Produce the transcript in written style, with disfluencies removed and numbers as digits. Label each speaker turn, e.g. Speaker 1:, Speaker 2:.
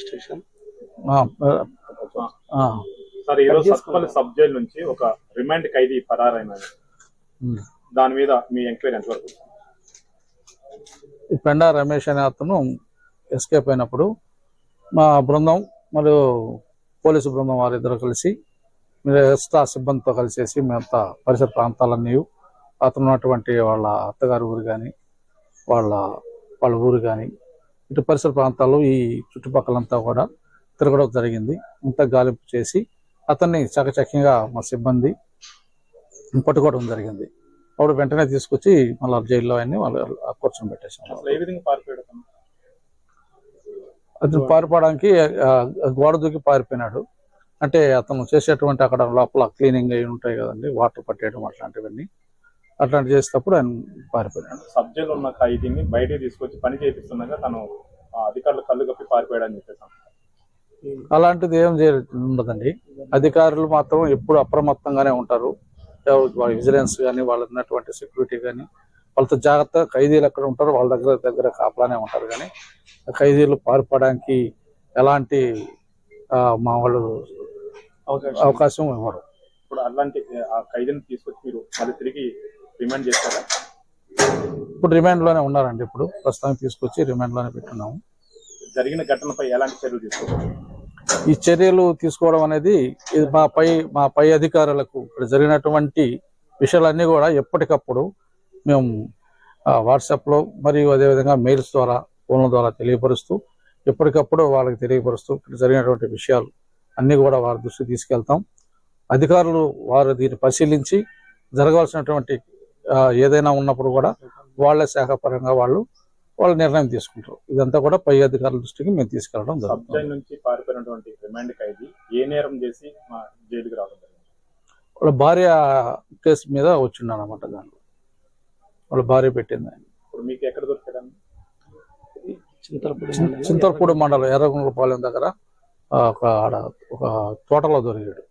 Speaker 1: Station.
Speaker 2: Sir ఈరోజు Sathupalli sub jail నుంచి ఒక రిమాండ్ ఖైదీ పరారైన దాని మీద మీ ఎంక్వైరీ ఎంతవరకు?
Speaker 3: ఈ పెండా రమేష్ అనే అతను ఎస్కేప్ అయినప్పుడు మా బృందం మరియు పోలీసు బృందం వారిద్దరు కలిసి ఎక్స్ట్రా సిబ్బందితో కలిసేసి మేమంతా పరిసర ప్రాంతాలన్నీ అతను ఉన్నటువంటి వాళ్ళ అత్తగారి ఊరు కానీ వాళ్ళ ఊరు కానీ ఇటు పరిసర ప్రాంతాల్లో ఈ చుట్టుపక్కలంతా కూడా తిరగడం జరిగింది. ఇంత గాలింపు చేసి అతన్ని చకచక్యంగా మా సిబ్బంది పట్టుకోవడం జరిగింది. అప్పుడు వెంటనే తీసుకొచ్చి మళ్ళీ జైల్లో ఆయన్ని వాళ్ళు కూర్చొని పెట్టేసాం. అతను పారిపోవడానికి గోడ దూకి పారిపోయినాడు. అంటే అతను చేసేటువంటి అక్కడ లోపల క్లీనింగ్ అయి ఉంటాయి కదండి, వాటర్ పట్టేయడం అట్లాంటివన్నీ అట్లాంటి చేసేటప్పుడు ఆయన పారిపోయినాడు.
Speaker 2: సబ్ జైలు ఉన్న ఖైదీని బయటకు తీసుకొచ్చి పని చేపిస్తుండగా తను అధికారులు కళ్ళు కప్పి పారిపోయాడని చెప్పేసాం.
Speaker 3: అలాంటిది ఏం ఉండదండి. అధికారులు మాత్రం ఎప్పుడు అప్రమత్తంగానే ఉంటారు. వాళ్ళ విజిలెన్స్ కానీ వాళ్ళ ఉన్నటువంటి సెక్యూరిటీ కానీ వాళ్ళతో జాగ్రత్తగా ఖైదీలు ఎక్కడ ఉంటారో వాళ్ళ దగ్గర కాపలానే ఉంటారు. కానీ ఖైదీలు పారిపోవడానికి ఎలాంటి మా వాళ్ళు అవకాశం ఇవ్వరు.
Speaker 2: ఇప్పుడు అలాంటి ఖైదీని తీసుకొచ్చి మీరు మళ్ళీ తిరిగి రిమాండ్ చేస్తారా?
Speaker 3: ఇప్పుడు రిమాండ్ లోనే ఉన్నారండి. ఇప్పుడు ప్రస్తుతానికి తీసుకొచ్చి రిమాండ్ లోనే పెట్టున్నాము.
Speaker 2: జరిగిన ఘటనపై ఎలాంటి చర్యలు తీసుకోవాలి?
Speaker 3: ఈ చర్యలు తీసుకోవడం అనేది మా పై అధికారులకు ఇక్కడ జరిగినటువంటి విషయాలన్నీ కూడా ఎప్పటికప్పుడు మేము వాట్సాప్లో మరియు అదేవిధంగా మెయిల్స్ ద్వారా ఫోన్ల ద్వారా తెలియపరుస్తూ ఎప్పటికప్పుడు వాళ్ళకి తెలియపరుస్తూ ఇక్కడ జరిగినటువంటి విషయాలు అన్నీ కూడా వారి దృష్టికి తీసుకెళ్తాం. అధికారులు వారు దీన్ని పరిశీలించి జరగాల్సినటువంటి ఏదైనా ఉన్నప్పుడు కూడా వాళ్ళ శాఖ పరంగా వాళ్ళు నిర్ణయం తీసుకుంటారు. ఇదంతా కూడా పై అధికారుల దృష్టికి మేము తీసుకెళ్ళడం
Speaker 2: జరుగుతుంది. సబ్ జైలు నుంచి పారిపోయినటువంటి రిమాండ్ ఖైదీ ఏ నేరం చేసి మా జైలుకి రావడం జరిగింది?
Speaker 3: వాళ్ళ భార్య కేసు మీద వచ్చిండు అనమాట. దాంట్లో వాళ్ళ భార్య పెట్టింది.
Speaker 2: ఇప్పుడు మీకు ఎక్కడ దొరికాడండి?
Speaker 3: చింతలపూడి మండలం ఎర్రగుండ్లపాలెం దగ్గర ఒక తోటలో దొరికాడు.